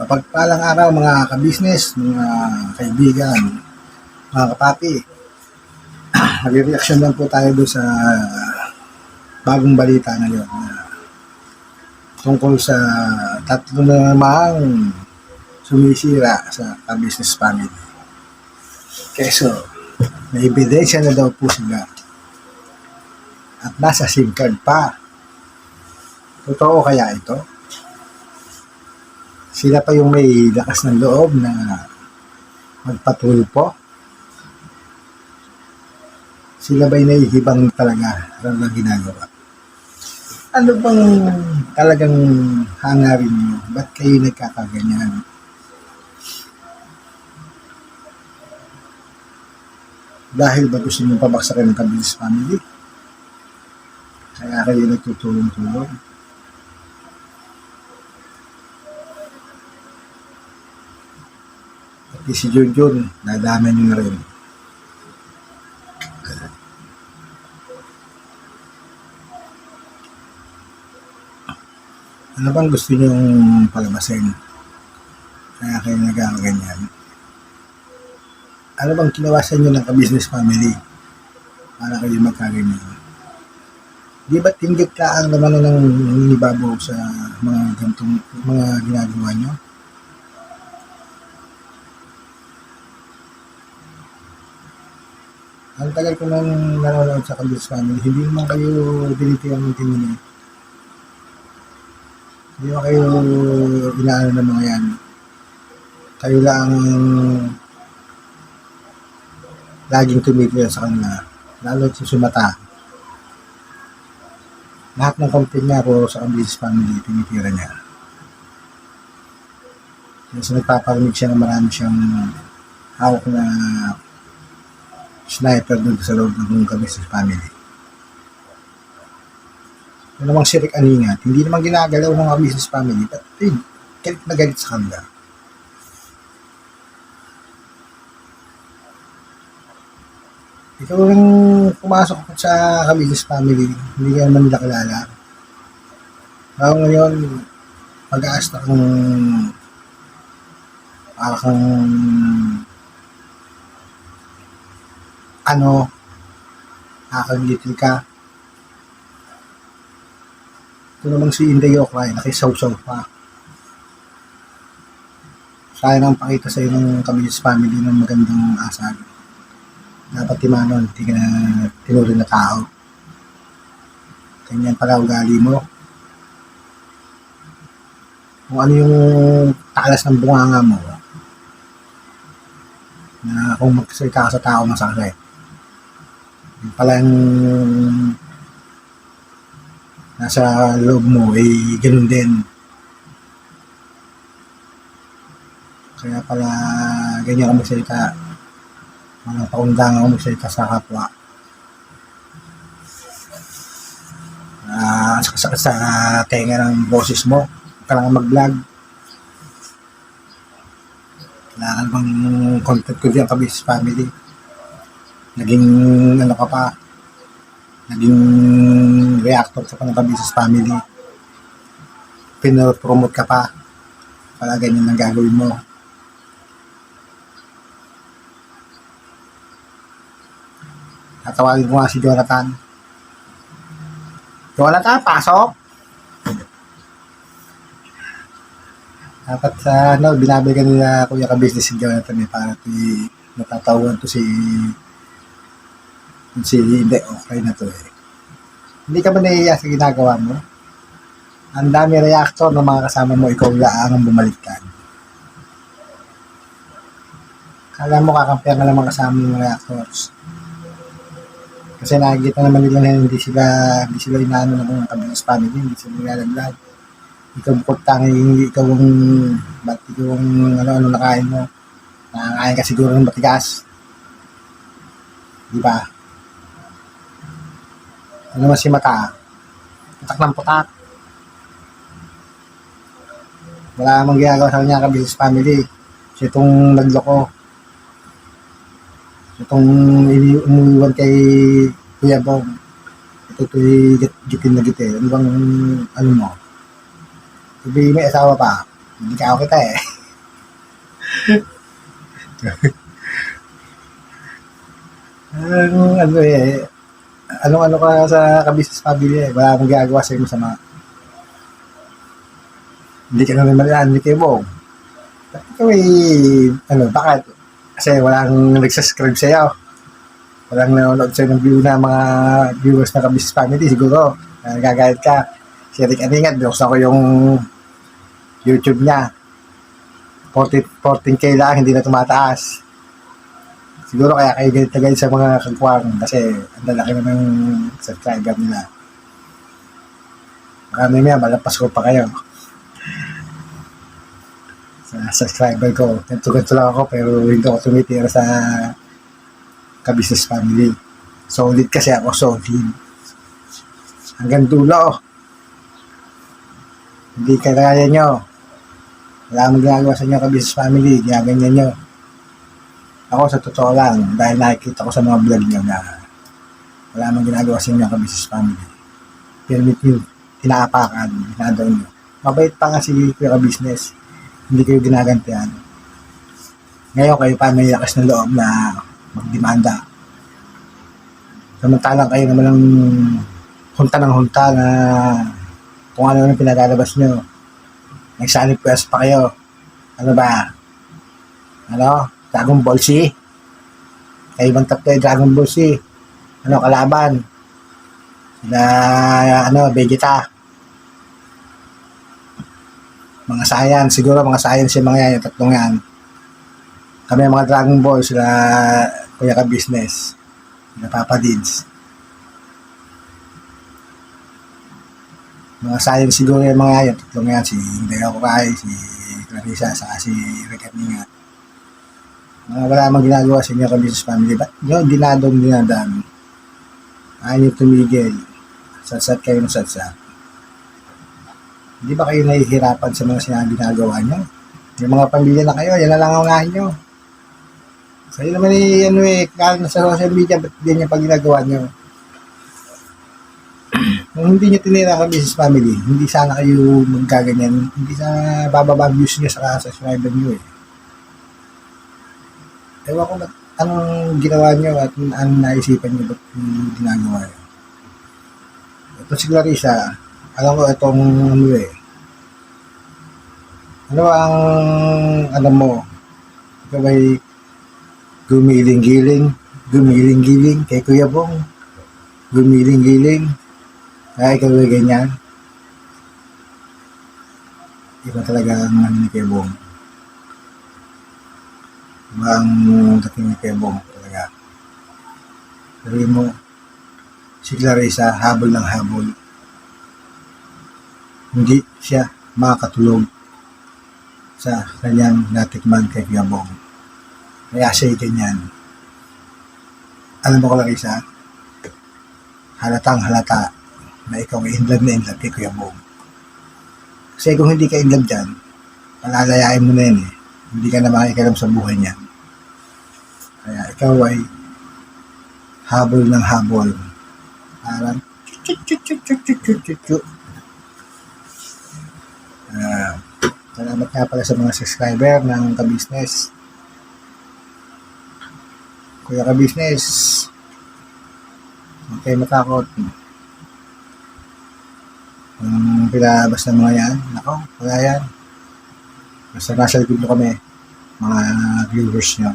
Mapagpalang araw mga kabisnes, mga kaibigan, mga kapapi. Mag-reaction lang po tayo doon sa bagong balita ngayon tungkol sa tatlo na namang sumisira sa kabisnes family. Keso, may ebidensya na daw po sila at nasa SIM card pa. Totoo kaya ito? Sila pa yung may lakas ng loob na magpatulpo? Sila ba'y naihibang talaga ng ginagawa? Ano bang talagang hangarin nyo? Ba't kayo nagkakaganyan? Dahil ba gusto nyo pabaksakin ng kabisnes family? Kaya kayo nagtutulong-tulong? Pati si Junjun, nadamay nyo na rin. Ano bang gusto nyong palabasin? Kaya kayo nagkakaganyan. Ano bang kinawasan nyo ng kabisnes family para kayo magkaganyan? Di ba tinggit ka ang naman ng ninibabaw sa mga gantong mga ginagawa nyo? Ang tagal ko nang nanonood sa kabisnes family, hindi naman kayo dinitiyan ng tingin eh. Hindi ba kayo inaano ng mga yan? Kayo lang laging tumitira sa kanila. Lalo sa mata. Lahat ng content niya puro sa kabisnes family, tinitira niya. Kasi nagpaparinig siya na marami siyang hawak na sniper doon sa loob ng kabisnes family. Ano namang sirik aningat, hindi naman ginagalaw ng kabisnes family, but galit na galit sa kanila. Ikaw lang pumasok sa kabisnes family, hindi ka naman nila kilala. Ako ngayon, mag-aasta kung kang nakakagitil ka. Ito namang si Inday Okray, nakisaw-saw pa. Sayang ang pakita sa iyo ng kabisnes family ng magandang asal. Dapat timanon, hindi ka na tinuring na tao. Ganyan pala ugali mo. Kung ano yung talas ng bunganga mo, na kung magsalita ka sa tao masakit. Yung pala yung nasa loob mo, ganun din. Kaya pala ganyan ka magsalita. Mga paundangan ka magsalita sa kapwa. Sakit sa tenga ng boses mo. Kailangan mag-vlog. Kailangan bang content ko diyan kabisnes family. Naging ka pa. Naging reactor ka pa ng kabisnes family. Pinopromote ka pa. Pala ganyan ang gagawin mo. Tatawagin ko nga si Jonathan. Jonathan, pasok! Dapat sa binabalikan nila kuya kabisnes si Jonathan para natatawan to si hindi okay na to eh. Hindi ka ba naiiyak sa ginagawa mo? Ang dami reactor ng mga kasama mo, ikaw lang ang bumaliktad. Kala mo kakampiyan ka ng mga kasama ng reactors. Kasi nakikita naman nila na hindi sila inaano ng kabisnes family, hindi sila nilalaglag. Ikaw bukod tangi, ikaw ang ano nakain mo. Nakakain ka siguro ng matigas. Di ba? Ano naman si mata? Putak ng putak. Wala namang ginagawa sa kanya kabisnes family. So itong nagloko. Itong umuwan kay Kuya Bong. Ito'y gitin na gitin. Ano bang ano mo? Sabi may asawa pa. Hindi ka ako kita eh. Ano eh, anong-ano ka sa ka-business family eh, wala akong ginagawa sa'yo masama. Hindi ka na naman yan, hindi kayo mo. Ikaw eh, bakit? Kasi walang nagsasubscribe sa'yo. Walang nanonood sa'yo ng view na mga viewers na ka-business family, siguro. Nagagayad ka. Si Rick Aningat, binuksan ko yung YouTube niya. 14K lang, hindi na tumataas. Siguro kaya kayo galit na galit sa mga kagwang kasi ang lalaki na ng subscriber nila. Baka may malapas ko pa kayo sa subscriber ko. Ganto lang ako pero hindi ako tumitira sa ka-business family. Solid kasi ako, solid. Hanggang dulo. Hindi kaya nyo. Wala akong ginagawa sa inyo ka-business family. Ginaganyan nyo. Ako sa totoo lang, dahil nakikita ko sa mga vlog nyo na wala akong ginagawa sa inyo ka-business family. Permit nyo, tinaapakan, ginagawa nyo. Mabait pa nga si Kuya ka-business. Hindi kayo ginagantihan. Ngayon kayo pa may lakas ng loob na magdemanda. Samantalang kayo naman ang hunta ng hunta na kung ano yung pinagalabas nyo. Nagsanip quest pa kayo. Ano ba? Dragon Ball Z? Kayo bang tatlo Dragon Ball Z? Kalaban? Sila, Vegeta? Mga science, siguro mga science yung mga yan, yung tatlong yan. Kami mga Dragon Ball, sila Kuya ka-business. Sila Papa Dids. Mga science siguro yung mga yan, tatlong yan, si Inday Okukai, si Clarissa, saka si Rick Aningat. Wala namang ginagawa sa inyo ka-business family. Ba't nyo dinadam? Ayaw nyo tumigil. Satsat kayo ng satsat. Hindi ba kayo nahihirapan sa mga ginagawa nyo? Yung mga pamilya na kayo, yan na lang ang unahin nyo. Kayo naman kaya na sa social media, ba't hindi nyo pag ginagawa nyo? Kung hindi nyo tinira ka-business family, hindi sana kayo magkaganyan. Hindi sana bababa views nyo sa subscriber nyo eh. Ewan ko ba't anong ginawa nyo at anong naisipan nyo ba't ginagawa nyo. Ito si Clarissa, alam ko itong ano ang alam mo, ikaw ay gumiling-giling kay Kuya Bong, gumiling-giling, kaya ikaw ay ganyan. Iba talaga ang ni Kuya Bong. Ang dating ni Kuya Bong talaga. Sabi mo, si Clarissa, habol ng habol. Hindi siya makakatulog sa kanyang natikman kay Kuya Bong. Kaya siya ganyan. Alam mo, Clarissa, halatang halata na ikaw ay inlove na inlove kay Kuya Bong. Kasi kung hindi ka inlove dyan, palalayain mo na yan eh. Hindi ka na makikalam sa buhay niyan. Kaya ikaw ay habol ng habol. Parang salamat nga pala sa mga subscriber ng ka-business. Kuya ka-business, huwag kayo matakot. Ang pinabas ng mga yan, nako, wala yan. Basta nasa likod nyo kami, mga viewers nyo.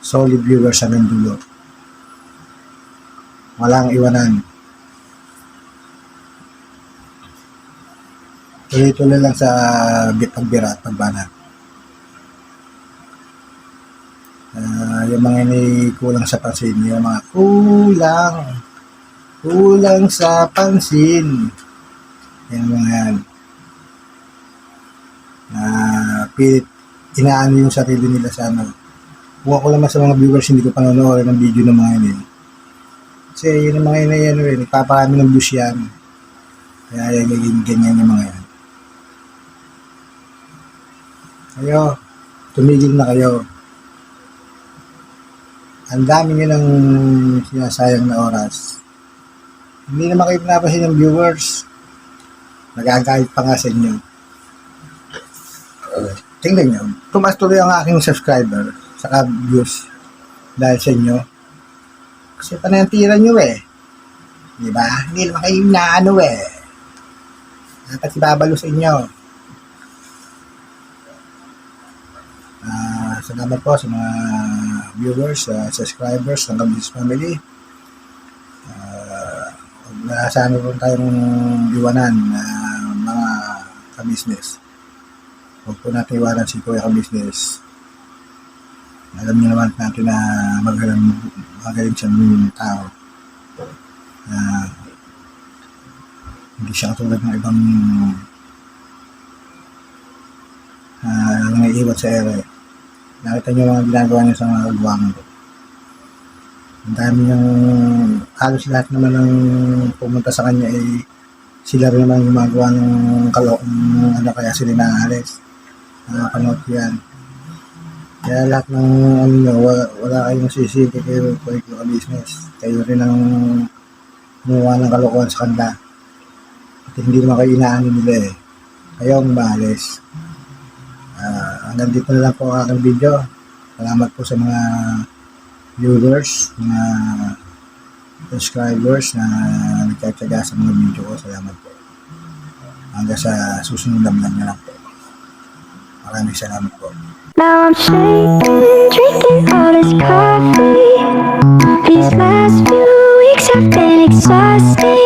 Solid viewers hanggang dulo. Walang iwanan. Tuloy-tuloy lang sa pagbira at pagbanat. Yung mga kulang sa pansin, yung mga kulang sa pansin. Yung mga yan. Pilit inaano yung sarili nila sa Huwag ko naman sa mga viewers, hindi ko panonood ng video ng mga yun. Kasi yun ang mga yun, nagpaparami ng views yan. Kaya ganyan yung mga yan. Kayo, tumigil na kayo. Ang dami nyo ng sinasayang na oras. Hindi naman kayo pinapasin ng viewers. Nagagayad pa nga sa inyo. tingnan nyo, tumaas tuloy ang aking subscriber saka views dahil sa inyo. Kasi panay ang tira nyo eh. Di ba? Hindi naman kayo inaano eh. Dapat ibabalo sa inyo. Salamat po sa mga viewers, subscribers ng Kabis Family. Sana po tayong iwanan mga kabisnes. Huwag po natin iwanan si Kuya Kabisnes. Alam niyo naman natin na magaling siyang tao. Hindi siya katulad ng ibang nangaiiwan sa ere. Nakita niyo mga ginagawa niya sa mga kagawang. Ang dami niyang, halos lahat naman ng pumunta sa kanya ay sila rin naman gumagawa ng ano kaya sila naalis. Nakapanood ko yan. Kaya lahat ng ano nyo, wala kayong sisiki kayo business. Kayo rin ang gumawa ng kalokohan sa kanila. At hindi naman kayo inaano nila eh. Kayo ang maalis. Hanggang dito na lang po ang aking video. Salamat po sa mga viewers, mga subscribers na nagtataga sa mga video ko. Salamat po. Hanggang sa susunod na lang po. Maraming salamat po. Now I'm shaking, drinking all this coffee. These last few weeks have been exhausting.